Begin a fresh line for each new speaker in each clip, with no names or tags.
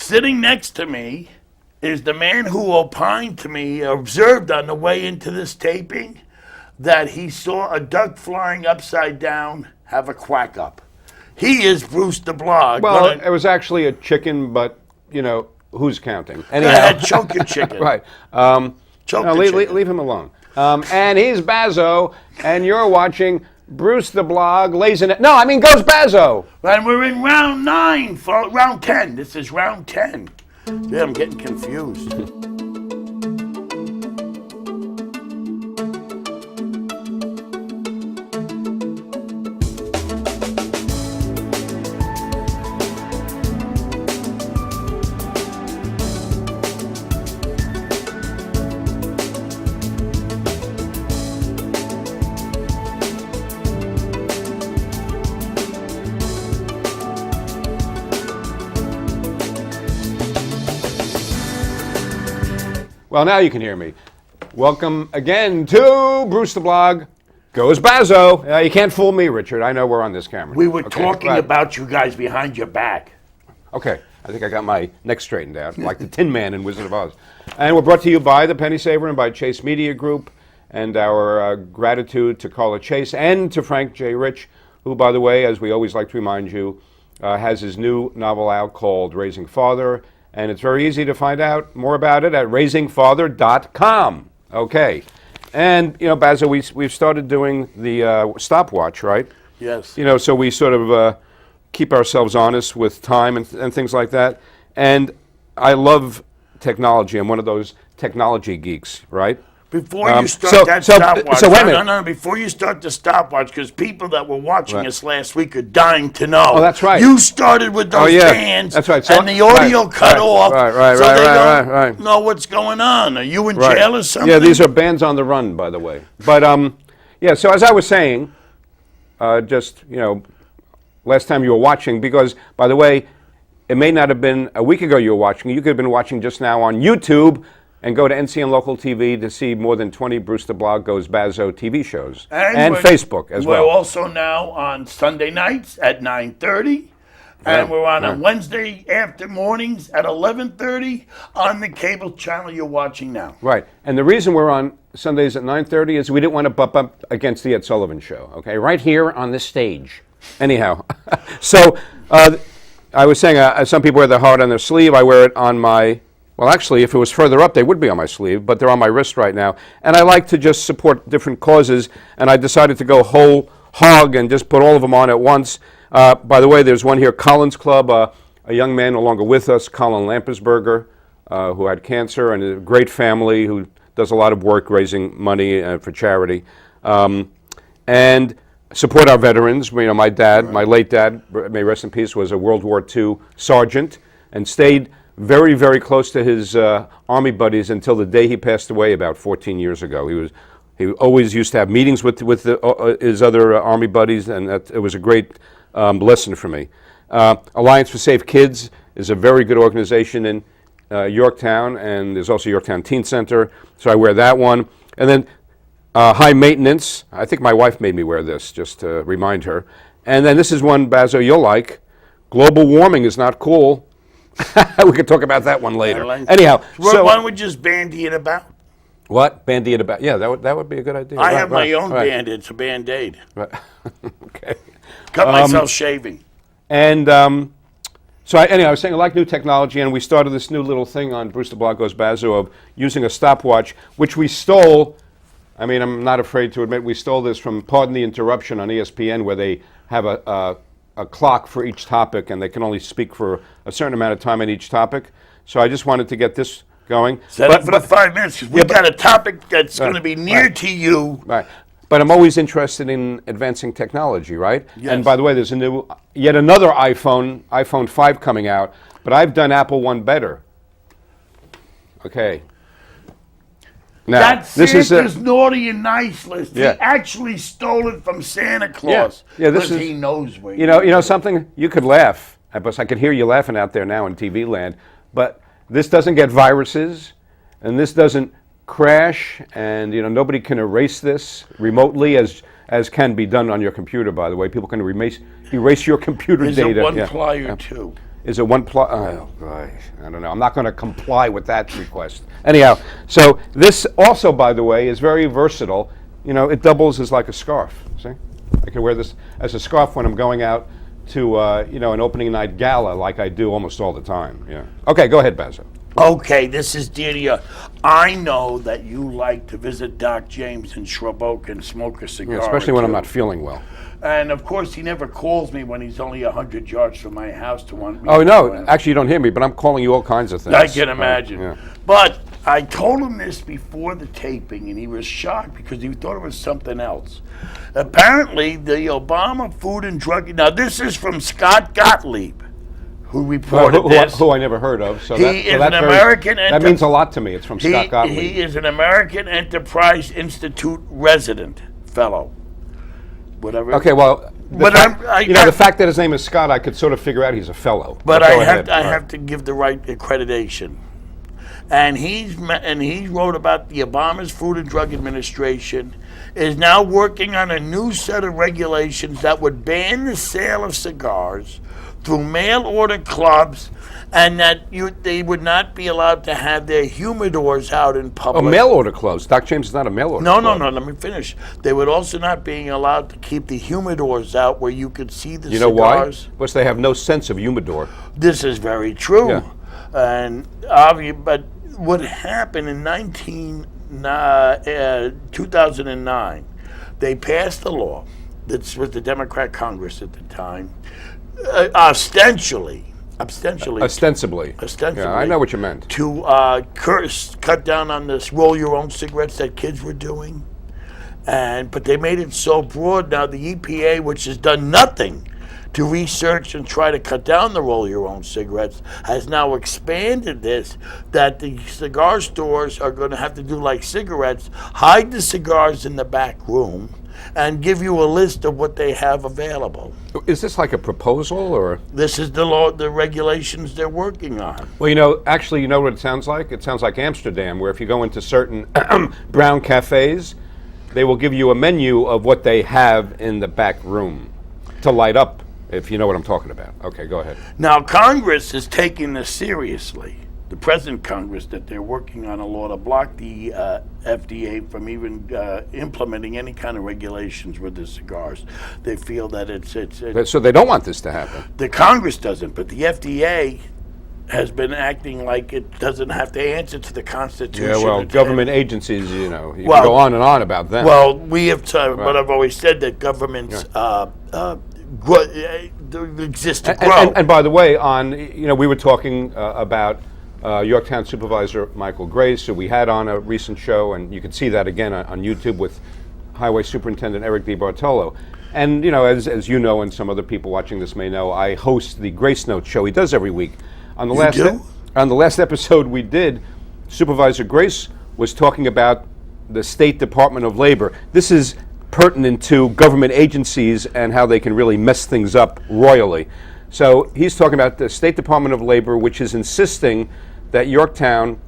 Sitting next to me is the man who opined to me, observed on the way into this taping, that he saw a duck flying upside down have a quack up. He is Bruce the Blog.
Well, it was actually a chicken, but, who's counting?
Anyhow, choke your chicken.
Right. Leave him alone. And he's Bazzo, and you're watching Bruce the Blog, Goes Bazzo.
And we're in round 9, round 10. This is round 10. Yeah, I'm getting confused.
Well, now you can hear me. Welcome again to Bruce the Blog, Goes Bazzo. You can't fool me, Richard. I know we're on this camera.
We were talking about you guys behind your back.
Okay, I think I got my neck straightened out, like the Tin Man in Wizard of Oz. And we're brought to you by the Penny Saver and by Chase Media Group, and our gratitude to Carla Chase and to Frank J. Rich, who, by the way, as we always like to remind you, has his new novel out called Raising Father. And it's very easy to find out more about it at raisingfather.com. Okay. And, Bazzo, we've started doing the stopwatch, right?
Yes.
So we sort of keep ourselves honest with time and things like that. And I love technology. I'm one of those technology geeks, right?
Before you start that stopwatch,
wait a minute.
No, before you start the stopwatch, because people that were watching us last week are dying to know.
Oh, that's right.
You started with those bands,
that's right.
And the audio cut off, so they don't
right.
know what's going on. Are you in jail or something?
Yeah, these are bands on the run, by the way. But, so as I was saying, last time you were watching, because, by the way, it may not have been a week ago you were watching. You could have been watching just now on YouTube, and go to NCN Local TV to see more than 20 Bruce the Blog Goes Bazzo TV shows. And Facebook as well.
We're also now on Sunday nights at 9:30. And we're on Wednesday after mornings at 11:30 on the cable channel you're watching now.
Right. And the reason we're on Sundays at 9:30 is we didn't want to bump up against the Ed Sullivan Show. Okay? Right here on this stage. Anyhow. So I was saying some people wear their heart on their sleeve. I wear it on my... Well, actually, if it was further up, they would be on my sleeve, but they're on my wrist right now. And I like to just support different causes, and I decided to go whole hog and just put all of them on at once. By the way, there's one here, Collins Club, a young man no longer with us, Colin Lampersberger, who had cancer, and a great family who does a lot of work raising money for charity. And support our veterans. My dad, my late dad, may rest in peace, was a World War II sergeant and stayed very, very close to his Army buddies until the day he passed away about 14 years ago. He always used to have meetings with his other Army buddies, and it was a great lesson for me. Alliance for Safe Kids is a very good organization in Yorktown, and there's also Yorktown Teen Center, so I wear that one. And then High Maintenance, I think my wife made me wear this, just to remind her. And then this is one, Bazzo, you'll like. Global warming is not cool. We could talk about that one later. Anyhow,
why don't we just bandy it about?
What? Bandy it about? Yeah, that would be a good idea.
I have my own band. It's a Band-Aid.
Right. Okay.
Cut myself shaving.
And so I was saying I like new technology, and we started this new little thing on Bruce the Blog Goes Bazzo of using a stopwatch, which we stole. I mean, I'm not afraid to admit we stole this from Pardon the Interruption on ESPN, where they have a clock for each topic, and they can only speak for a certain amount of time on each topic. So I just wanted to get this going.
Set it for the 5 minutes, because we've got a topic that's going to be near to you.
Right. But I'm always interested in advancing technology, right?
Yes.
And by the way, there's yet another iPhone 5 coming out, but I've done Apple one better. Okay. Now,
That's Santa's naughty and nice list.
Yeah.
He actually stole it from Santa Claus.
Yeah,
because he knows where
you know something. You could laugh, but I could hear you laughing out there now in TV land. But this doesn't get viruses, and this doesn't crash, and nobody can erase this remotely, as can be done on your computer. By the way, people can erase your computer
Is
data.
Is it one ply or two?
is a oh, boy, I don't know. I'm not going to comply with that request. Anyhow, so this also, by the way, is very versatile. You know, it doubles as like a scarf. See? I can wear this as a scarf when I'm going out to, you know, an opening night gala like I do almost all the time. Yeah. Okay, go ahead, Bazzo.
Okay, this is Delia. I know that you like to visit Doc James in Shrub Oak and smoke a cigar.
Yeah, especially when I'm not feeling well.
And of course, he never calls me when he's only 100 yards from my house to want me.
Oh, no, actually, you don't hear me, but I'm calling you all kinds of things.
I can imagine.
Yeah.
But I told him this before the taping, and he was shocked because he thought it was something else. Apparently, the Obama Food and Drug... Now, this is from Scott Gottlieb, who reported this.
Who I never heard of. So
He is an American...
That means a lot to me. It's from Scott Gottlieb.
He is an American Enterprise Institute resident fellow. Whatever.
Okay, well, the fact that his name is Scott, I could sort of figure out he's a fellow.
But I have to give the right accreditation. And he wrote about the Obama's Food and Drug Administration is now working on a new set of regulations that would ban the sale of cigars through mail order clubs, and that they would not be allowed to have their humidors out in public.
Oh, mail order clubs. Doc James is not a mail order club.
No, let me finish. They would also not be allowed to keep the humidors out where you could see the cigars.
You know why? Because they have no sense of humidor.
This is very true.
Yeah.
And but what happened in 2009, they passed a law. This was the Democrat Congress at the time. Ostensibly.
Yeah, I know what you meant.
To cut down on this roll-your-own cigarettes that kids were doing. But they made it so broad now, the EPA, which has done nothing to research and try to cut down the roll-your-own cigarettes, has now expanded this, that the cigar stores are going to have to do like cigarettes, hide the cigars in the back room, and give you a list of what they have available.
Is this like a proposal, or?
This is the law, the regulations they're working on.
Well, you know, actually, you know what it sounds like? It sounds like Amsterdam, where if you go into certain brown cafes, they will give you a menu of what they have in the back room to light up, if you know what I'm talking about. Okay, go ahead.
Now, Congress is taking this seriously. The present Congress, that they're working on a law to block the FDA from even implementing any kind of regulations with the cigars. They feel that it's
so they don't want this to happen.
The Congress doesn't, but the FDA has been acting like it doesn't have to answer to the Constitution.
Yeah, well, government agencies, you know, you can go on and on about them.
Well, we have to, but I've always said that governments exist to grow.
And by the way, we were talking about Yorktown Supervisor Michael Grace, who we had on a recent show, and you can see that again on YouTube with Highway Superintendent Eric DiBartolo. And, you know, as you know, and some other people watching this may know, I host the Grace Note show he does every week. On the last episode we did, Supervisor Grace was talking about the State Department of Labor. This is pertinent to government agencies and how they can really mess things up royally. So he's talking about the State Department of Labor, which is insisting that Yorktown,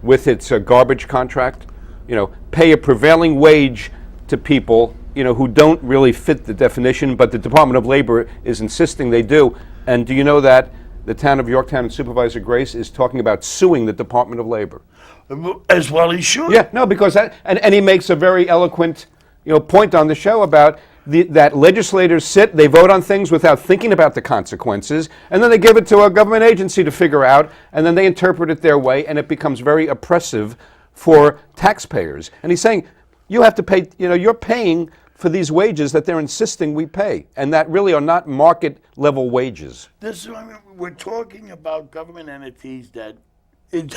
with its garbage contract, you know, pay a prevailing wage to people, you know, who don't really fit the definition, but the Department of Labor is insisting they do. And do you know that the town of Yorktown and Supervisor Grace is talking about suing the Department of Labor?
As well he should.
Yeah, no, because that, and he makes a very eloquent, you know, point on the show about that legislators they vote on things without thinking about the consequences, and then they give it to a government agency to figure out, and then they interpret it their way, and it becomes very oppressive for taxpayers. And he's saying, you have to pay, you know, you're paying for these wages that they're insisting we pay, and that really are not market level wages.
We're talking about government entities that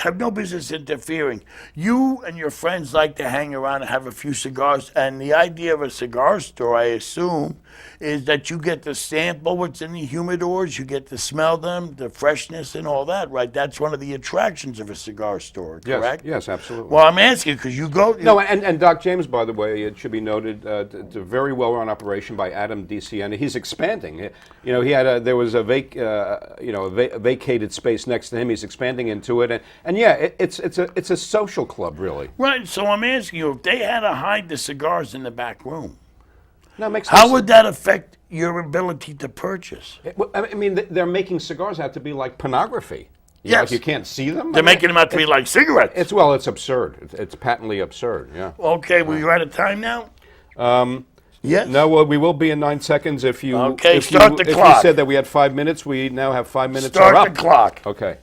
have no business interfering. You and your friends like to hang around and have a few cigars, and the idea of a cigar store, I assume, is that you get to sample what's in the humidors, you get to smell them, the freshness and all that, right? That's one of the attractions of a cigar store, correct?
Yes, absolutely.
Well, I'm asking because you go...
No, and Doc James, by the way, it should be noted, it's a very well-run operation by Adam DeCiena. He's expanding. You know, there was a vacated space next to him. He's expanding into it, and yeah, it's a social club, really.
Right, so I'm asking you, if they had to hide the cigars in the back room,
No, it makes
How
sense.
would that affect your ability to purchase?
I mean, they're making cigars out to be like pornography.
Yes.
Like you can't see them.
They're making them out to be like cigarettes.
It's absurd. It's patently absurd. Yeah.
Okay, well, you're out of time now? Yes.
No, well, we will be in 9 seconds. If you
Okay,
if
start
you,
the
if
clock.
you said that we had 5 minutes, we now have 5 minutes.
Start
are
the
up.
clock.
Okay.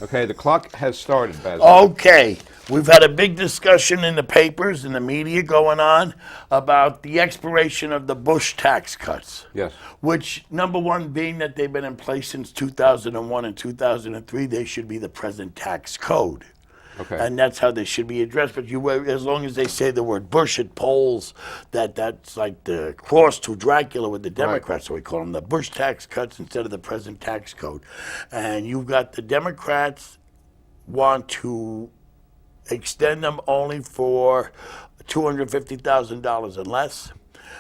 Okay, the clock has started, Bazzo.
Okay, we've had a big discussion in the papers and the media going on about the expiration of the Bush tax cuts.
Yes.
Which, number one, being that they've been in place since 2001 and 2003, they should be the present tax code.
Okay.
And that's how they should be addressed. But as long as they say the word Bush, it polls that's like the cross to Dracula with the Democrats. So we call them the Bush tax cuts instead of the present tax code. And you've got the Democrats want to extend them only for $250,000 and less.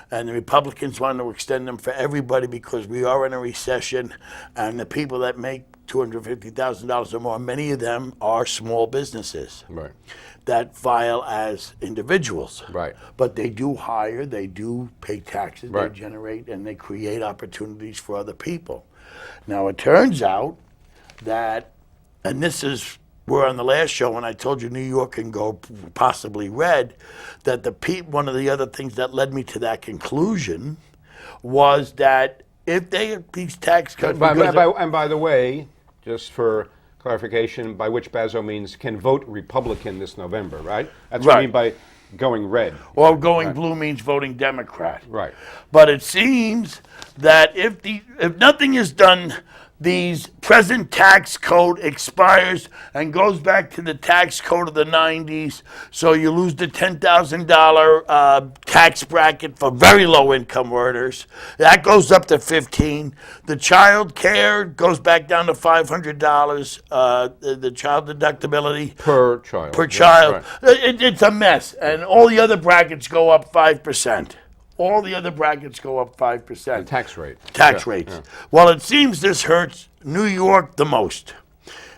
And the Republicans want to extend them for everybody because we are in a recession, and the people that make $250,000 or more, many of them are small businesses
Right.
that file as individuals.
Right.
But they do hire, they do pay taxes,
Right.
they generate, and they create opportunities for other people. Now, it turns out that, and this is, we're on the last show when I told you New York can go possibly red, that one of the other things that led me to that conclusion was that if these tax cuts...
And by the way, just for clarification, by which Bazzo means can vote Republican this November, right? That's what I mean by going red.
Or going blue means voting Democrat.
Right.
But it seems that if nothing is done, these present tax code expires and goes back to the tax code of the 90s. So you lose the $10,000 tax bracket for very low income earners. That goes up to 15. The child care goes back down to $500. The child deductibility
Per child.
per
Yeah,
child.
right.
It's a mess, and all the other brackets go up 5%. All the other brackets go up 5%.
Tax rate.
Tax
Yeah,
rates.
yeah.
Well, it seems this hurts New York the most.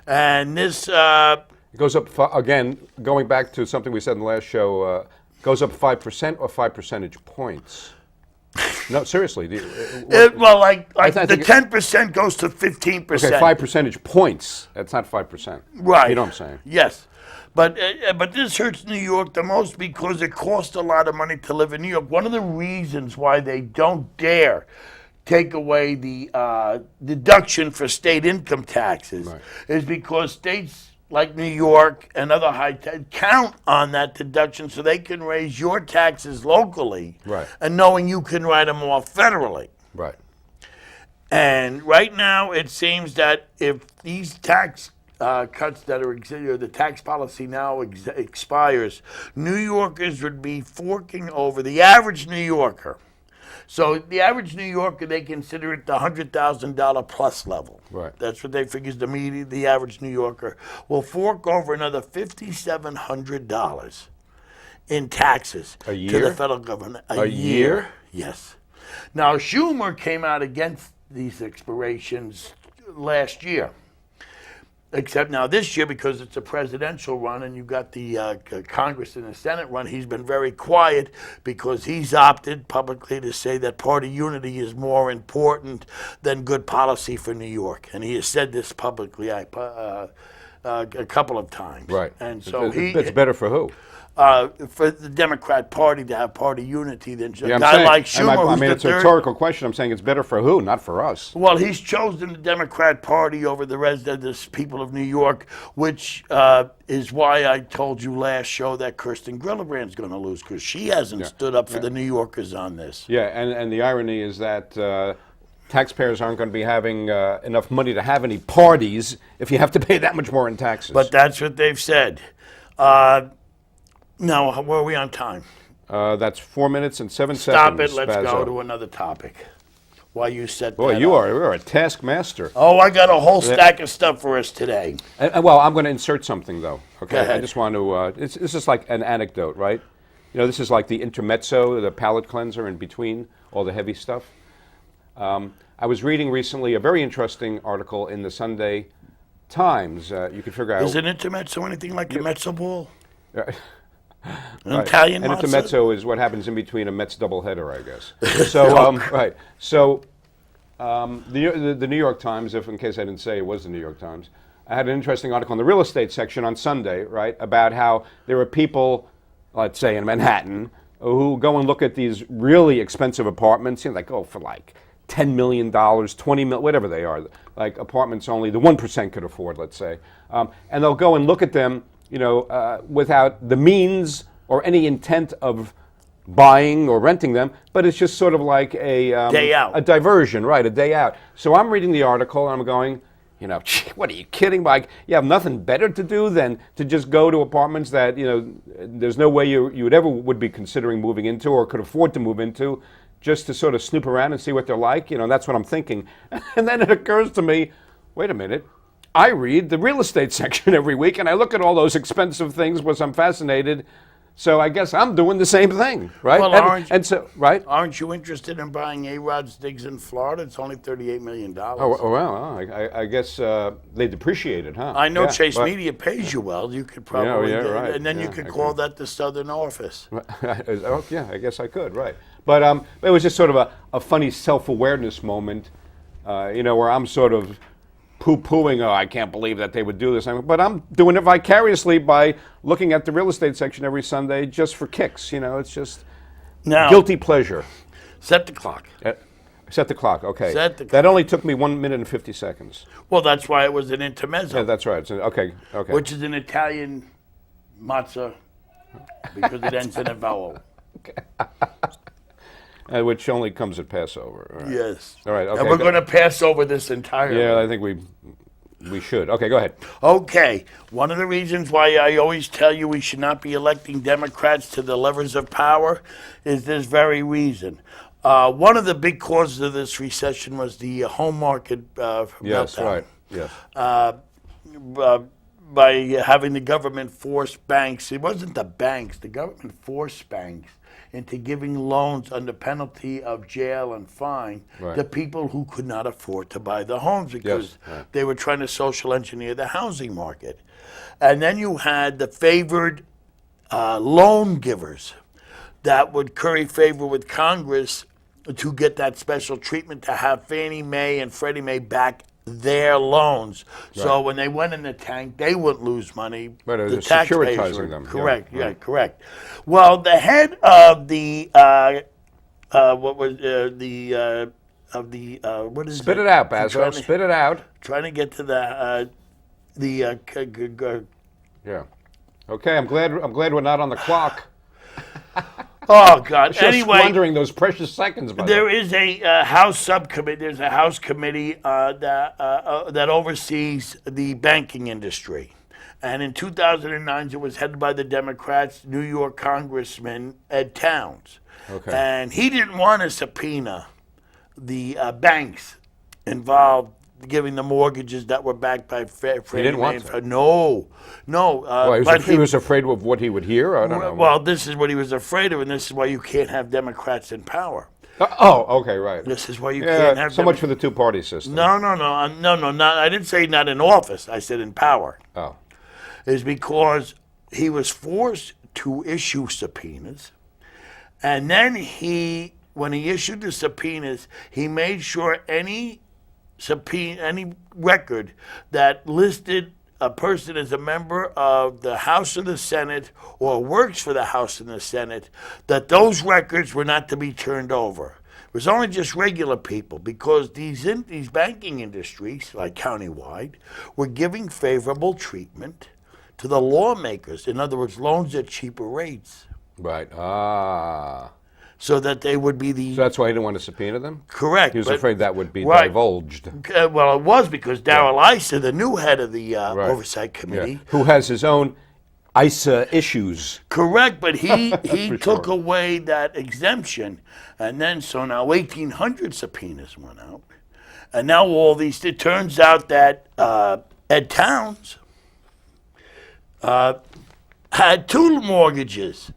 And this,
It goes up, again, going back to something we said in the last show, goes up 5% or 5 percentage points? No, seriously.
like
I
the
think
10% goes to 15%.
Okay, 5 percentage points. That's not 5%.
Right.
You know what I'm saying?
Yes. But this hurts New York the most because it costs a lot of money to live in New York. One of the reasons why they don't dare take away the deduction for state income taxes is because states like New York and other high tax count on that deduction so they can raise your taxes locally, and knowing you can write them off federally.
Right.
And right now, it seems that if these tax cuts that are the tax policy now expires, New Yorkers would be forking over the average New Yorker. So the average New Yorker, they consider it the $100,000 plus level.
Right.
That's what they figure the average New Yorker will fork over another $5,700 in taxes
A
to
year?
the federal government.
A year?
Yes. Now, Schumer came out against these expirations last year. Except now this year, because it's a presidential run and you've got the Congress and the Senate run, he's been very quiet because he's opted publicly to say that party unity is more important than good policy for New York. And he has said this publicly a couple of times.
Right.
And so
it's better for who?
For the Democrat Party to have party unity than a
Yeah,
guy like Schumer, who's
it's
the
a
third.
rhetorical question. I'm saying it's better for who, not for us.
Well, he's chosen the Democrat Party over the rest of the people of New York, which is why I told you last show that Kirsten Gillibrand's going to lose because she hasn't stood up for the New Yorkers on this.
Yeah, and the irony is that taxpayers aren't going to be having enough money to have any parties if you have to pay that much more in taxes.
But that's what they've said. Now, where are we on time?
That's 4 minutes and 7
Stop
seconds.
it. Let's
Bazzo.
go to another topic. While you set
Boy,
that
you
up.
are a taskmaster.
Oh, I got a whole stack of stuff for us today.
Well, I'm going to insert something though. Okay,
Go ahead.
I just want to. This is like an anecdote, right? You know, this is like the intermezzo, the palate cleanser in between all the heavy stuff. I was reading recently a very interesting article in the Sunday Times. You can figure out.
Is an intermezzo anything like a mezzo ball?
Right.
Italian
and
matzah.
intermezzo is what happens in between a Mets doubleheader, I guess. So, right. So, the New York Times, if in case I didn't say it was the New York Times, I had an interesting article in the real estate section on Sunday, right, about how there are people, let's say in Manhattan, who go and look at these really expensive apartments, you know, like, for like $10 million, $20 million, whatever they are, like apartments only the 1% could afford, let's say. And they'll go and look at them, you know, without the means or any intent of buying or renting them, but it's just sort of like a
day out,
a diversion, right? A day out. So I'm reading the article and I'm going, you know, what are you kidding? Like, you have nothing better to do than to just go to apartments that, you know, there's no way you would ever would be considering moving into or could afford to move into, just to sort of snoop around and see what they're like. You know, that's what I'm thinking. And then it occurs to me, wait a minute. I read the real estate section every week and I look at all those expensive things because I'm fascinated. So I guess I'm doing the same thing, right?
Well,
right?
Aren't you interested in buying A-Rod's digs in Florida? It's only $38 million.
Oh well, I guess they depreciate it, huh?
I know Chase Media pays you well. You could probably,
right.
and then you could call that the Southern office.
Oh, yeah, I guess I could, right. But it was just sort of a funny self-awareness moment, you know, where I'm sort of poo-pooing, I can't believe that they would do this. But I'm doing it vicariously by looking at the real estate section every Sunday just for kicks. You know, it's just guilty pleasure.
Set the clock.
Set the clock, okay.
Set the clock.
That only took me 1 minute and 50 seconds.
Well, that's why it was an intermezzo.
Yeah, that's right. Okay.
Which is an Italian matzah because it ends in a vowel.
Okay. Which only comes at Passover. All right.
Yes.
All right. Okay.
And we're going to pass over this entirely.
Yeah, I think we should. Okay, go ahead.
Okay. One of the reasons why I always tell you we should not be electing Democrats to the levers of power is this very reason. One of the big causes of this recession was the home market
Yes,
meltdown.
right. Yes.
By having the government force banks, it wasn't the banks, the government forced banks into giving loans under penalty of jail and fine to people who could not afford to buy the homes because they were trying to social engineer the housing market. And then you had the favored loan givers that would curry favor with Congress to get that special treatment to have Fannie Mae and Freddie Mae back their loans. So when they went in the tank, they wouldn't lose money.
Right,
the taxpayers
securitizing them.
Correct. Yeah, correct. Well, the head of the what is
Spit it out, Bazzo. Spit it out.
Trying to get to
Yeah. Okay, I'm glad we're not on the clock.
Oh God!
Just
anyway,
squandering those precious seconds.
There is a House subcommittee. There's a House committee that oversees the banking industry, and in 2009, it was headed by the Democrats' New York Congressman Ed Towns.
Okay.
And he didn't want to subpoena the banks involved giving the mortgages that were backed by Freddie Mae.
He didn't want to.
No.
Well, he was afraid of what he would hear? I don't know.
Well, this is what he was afraid of, and this is why you can't have Democrats in power.
Okay, right.
This is why you can't have
so much for the two-party system.
No, not. I didn't say not in office. I said in power.
Oh.
Is because he was forced to issue subpoenas, and then when he issued the subpoenas, he made sure any record that listed a person as a member of the House or the Senate or works for the House and the Senate, that those records were not to be turned over. It was only just regular people because these banking industries, like countywide, were giving favorable treatment to the lawmakers. In other words, loans at cheaper rates.
Right.
So that they would be the...
So that's why he didn't want to subpoena them?
Correct.
He was afraid that would be divulged.
Well, it was because Darrell Issa, the new head of the Oversight Committee...
Who has his own ISA issues.
Correct, but he took away that exemption. And then, so now 1,800 subpoenas went out. And now all these... It turns out that Ed Towns had two mortgages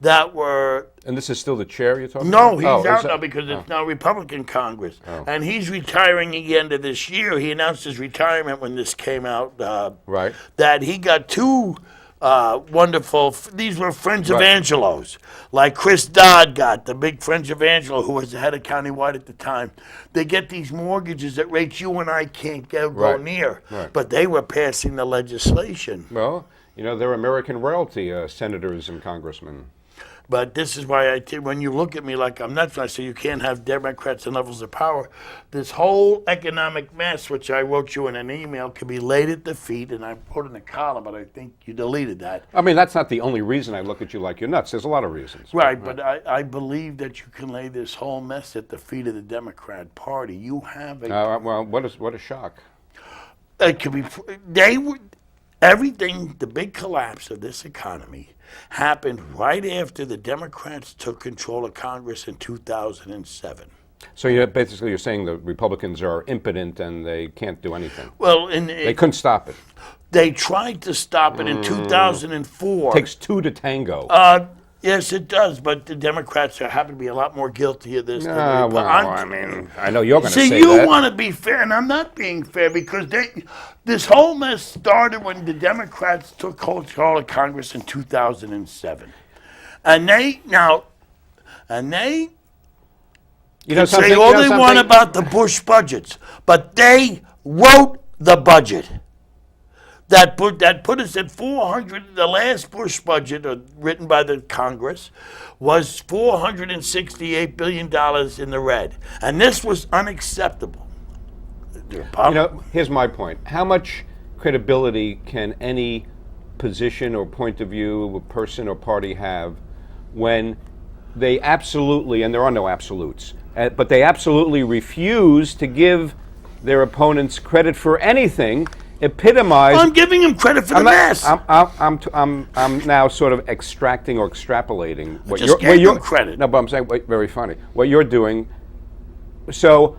that were...
And this is still the chair you're talking
about?
No,
he's out now because it's now Republican Congress. And he's retiring at the end of this year. He announced his retirement when this came out.
Right.
That he got two wonderful. These were friends of
Right.
Angelo's, like Chris Dodd got, the big friends of Angelo, who was the head of Countywide at the time. They get these mortgages at rates you and I can't go
Right.
near.
Right.
But they were passing the legislation.
Well, they're American royalty, senators and congressmen.
But this is why when you look at me like I'm nuts, I say you can't have Democrats and levels of power. This whole economic mess, which I wrote you in an email, can be laid at the feet, and I put in a column, but I think you deleted that.
I mean, that's not the only reason I look at you like you're nuts. There's a lot of reasons.
Right, but I believe that you can lay this whole mess at the feet of the Democrat Party. You have a
Well, what a shock.
it could be they would everything. The big collapse of this economy happened right after the Democrats took control of Congress in 2007.
So you're saying the Republicans are impotent and they can't do anything.
Well,
They couldn't stop it.
they tried to stop it in 2004.
Takes two to tango.
Yes, it does, but the Democrats happen to be a lot more guilty of this. Than the
Well, I mean, I know you're going to
See,
say
you
that.
want to be fair, and I'm not being fair because this whole mess started when the Democrats took control of Congress in 2007, and they
You know
say
something?
all
You know
they want
something?
about the Bush budgets, but they wrote the budget. That put us at 400. The last Bush budget, written by the Congress, was $468 billion in the red, and this was unacceptable.
Here's my point. How much credibility can any position or point of view, person or party have when they absolutely, and there are no absolutes, but they absolutely refuse to give their opponents credit for anything? Epitomize.
I'm giving him credit for the mess.
I'm now sort of extracting or extrapolating what
just gave him credit.
No, but I'm saying very funny. What you're doing. So,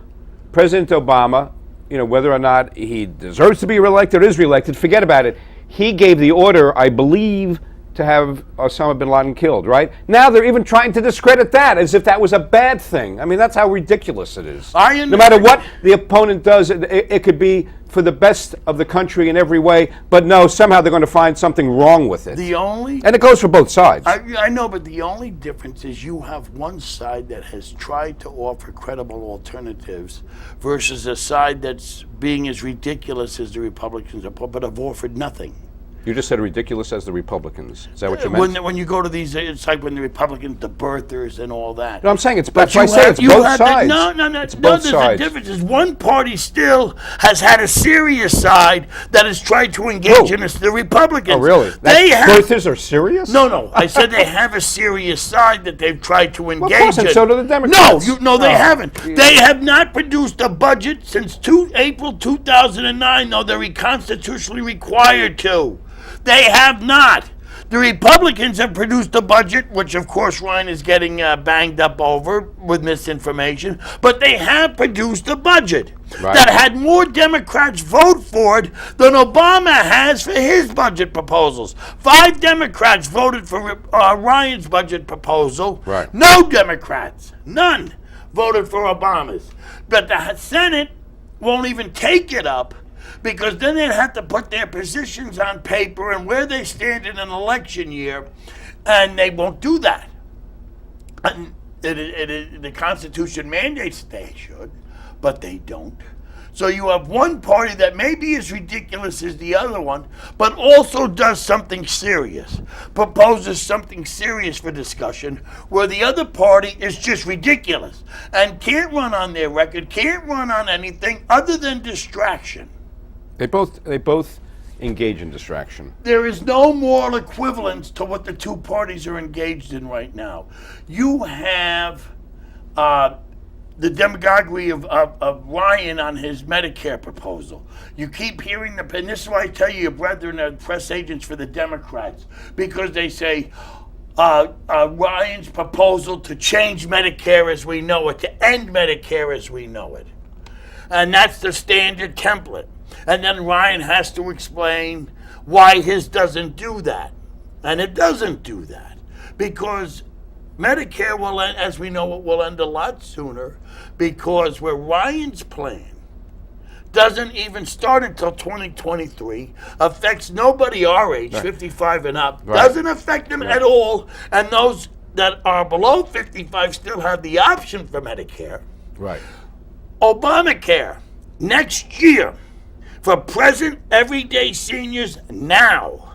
President Obama, whether or not he deserves to be reelected or is reelected, forget about it. He gave the order, I believe, to have Osama bin Laden killed, right? Now they're even trying to discredit that as if that was a bad thing. I mean, that's how ridiculous it is. No matter what the opponent does, it could be for the best of the country in every way, but no, somehow they're going to find something wrong with it. And it goes for both sides.
I know, but the only difference is you have one side that has tried to offer credible alternatives versus a side that's being as ridiculous as the Republicans are, but have offered nothing.
You just said ridiculous as the Republicans. Is that what you meant?
When you go to these, it's like when the Republicans, the birthers and all that.
No, I'm saying it's both
But
sides.
No,
It's both
there's
sides.
a difference. One party still has had a serious side that has tried to engage in this. The Republicans.
Oh, really? Birthers are serious?
No. I said they have a serious side that they've tried to engage
Well, of course, and
in.
so do the Democrats.
They haven't. They have not produced a budget since April 2009, though they're constitutionally required to. They have not. The Republicans have produced a budget, which of course Ryan is getting banged up over with misinformation, but they have produced a budget that had more Democrats vote for it than Obama has for his budget proposals. 5 Democrats voted for Ryan's budget proposal.
Right.
No Democrats, none, voted for Obama's. But the Senate won't even take it up, because then they'd have to put their positions on paper and where they stand in an election year, and they won't do that. And the Constitution mandates they should, but they don't. So you have one party that may be as ridiculous as the other one, but also does something serious, proposes something serious for discussion, where the other party is just ridiculous and can't run on their record, can't run on anything other than distraction.
They both engage in distraction.
There is no moral equivalence to what the two parties are engaged in right now. You have the demagoguery of Ryan on his Medicare proposal. You keep hearing and this is why I tell you, your brethren are press agents for the Democrats, because they say Ryan's proposal to change Medicare as we know it, to end Medicare as we know it. And that's the standard template. And then Ryan has to explain why his doesn't do that. And it doesn't do that because Medicare will end, as we know, it will end a lot sooner, because where Ryan's plan doesn't even start until 2023, affects nobody our age, 55 and up, doesn't affect them at all, and those that are below 55 still have the option for Medicare.
Right.
Obamacare, next year, for present everyday seniors now,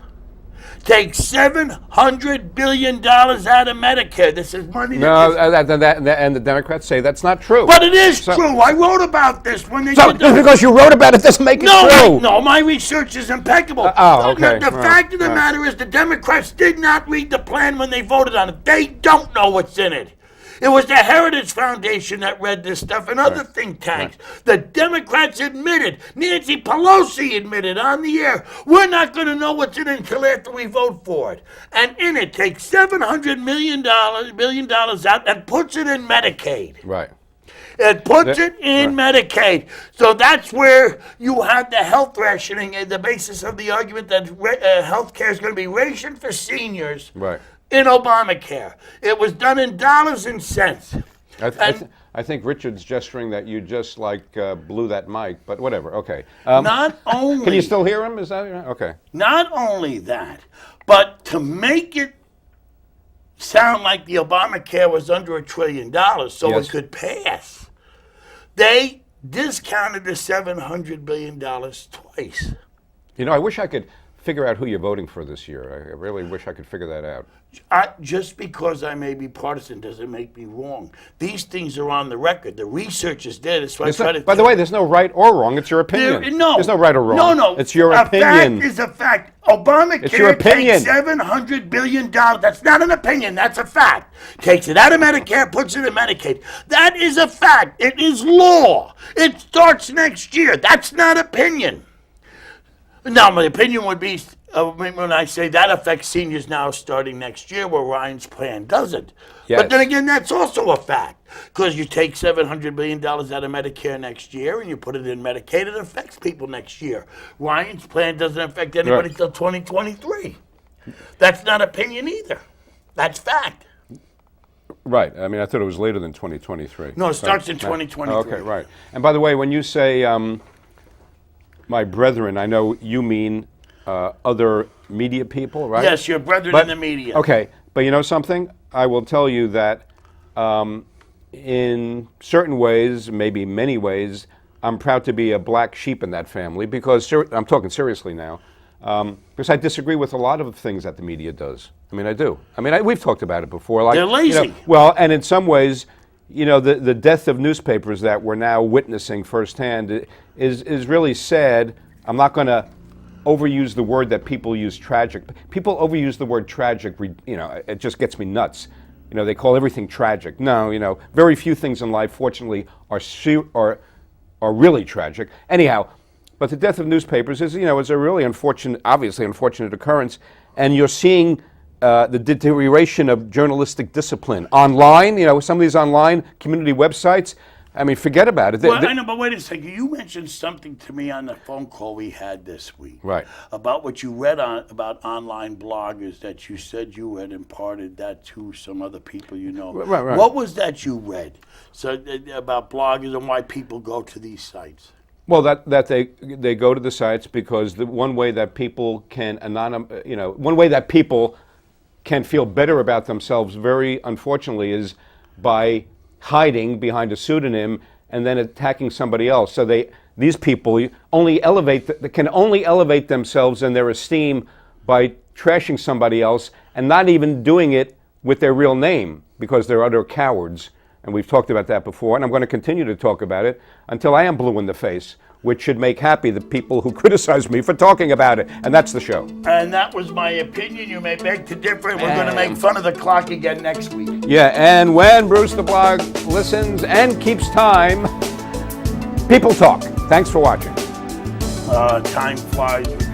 take $700 billion out of Medicare. This is money
No, and the Democrats say that's not true.
But it is true. I wrote about this when they
So
did
just because you wrote about it doesn't make it true.
No, my research is impeccable.
Okay.
The fact of the matter is the Democrats did not read the plan when they voted on it. They don't know what's in it. It was the Heritage Foundation that read this stuff and other think tanks. The Democrats admitted, Nancy Pelosi admitted on the air, we're not going to know what's in it until after we vote for it. And in it takes $700 million out and puts it in Medicaid.
Right.
It puts it in Medicaid. So that's where you have the health rationing and the basis of the argument that health care is going to be rationed for seniors.
Right.
In Obamacare. It was done in dollars and cents.
I think Richard's gesturing that you just blew that mic, but whatever. Okay.
Not only.
Can you still hear him? Is that okay?
Not only that, but to make it sound like the Obamacare was under $1 trillion, so it could pass, they discounted the $700 billion twice.
You know, I wish I could figure out who you're voting for this year. I really wish I could figure that out.
Just because I may be partisan doesn't make me wrong. These things are on the record. The research is there. That's why I try to.
By the way, there's no right or wrong. It's your opinion. There's no right or wrong.
No.
It's your opinion.
A fact is a fact. Obamacare takes $700 billion. That's not an opinion. That's a fact. Takes it out of Medicare, puts it in Medicaid. That is a fact. It is law. It starts next year. That's not opinion. Now, my opinion would be, when I say that affects seniors now starting next year, where Ryan's plan doesn't.
Yes.
But then again, that's also a fact. Because you take $700 billion out of Medicare next year and you put it in Medicaid, it affects people next year. Ryan's plan doesn't affect anybody until 2023. That's not opinion either. That's fact.
Right. I mean, I thought it was later than 2023.
No, it starts in 2023.
Okay, right. And by the way, when you say my brethren, I know you mean other media people, right?
Yes, your brethren in the media.
Okay, but you know something? I will tell you that in certain ways, maybe many ways, I'm proud to be a black sheep in that family because, I'm talking seriously now, because I disagree with a lot of the things that the media does. I mean, I do. I mean, we've talked about it before. Like,
they're lazy.
You know, well, and in some ways, you know, the death of newspapers that we're now witnessing firsthand is really sad. I'm not going to overuse the word that people use, tragic. People overuse the word tragic, you know, it just gets me nuts. You know, they call everything tragic. No, you know, very few things in life, fortunately, are really tragic. Anyhow, but the death of newspapers is, you know, is a really obviously unfortunate occurrence, and you're seeing the deterioration of journalistic discipline online. You know, some of these online community websites. I mean, forget about it.
Well, I know, but wait a second. You mentioned something to me on the phone call we had this week.
Right.
About what you read about online bloggers, that you said you had imparted that to some other people you know.
Right.
What was that you read? So about bloggers and why people go to these sites.
Well, that they go to the sites because the one way that people can one way that people can feel better about themselves, very unfortunately, is by hiding behind a pseudonym and then attacking somebody else. So these people can only elevate themselves and their esteem by trashing somebody else and not even doing it with their real name because they're utter cowards. And we've talked about that before, and I'm going to continue to talk about it until I am blue in the face, which should make happy the people who criticize me for talking about it. And that's the show.
And that was my opinion. You may beg to differ. We're going to make fun of the clock again next week.
Yeah, and when Bruce the Blog listens and keeps time, people talk. Thanks for watching.
Time flies.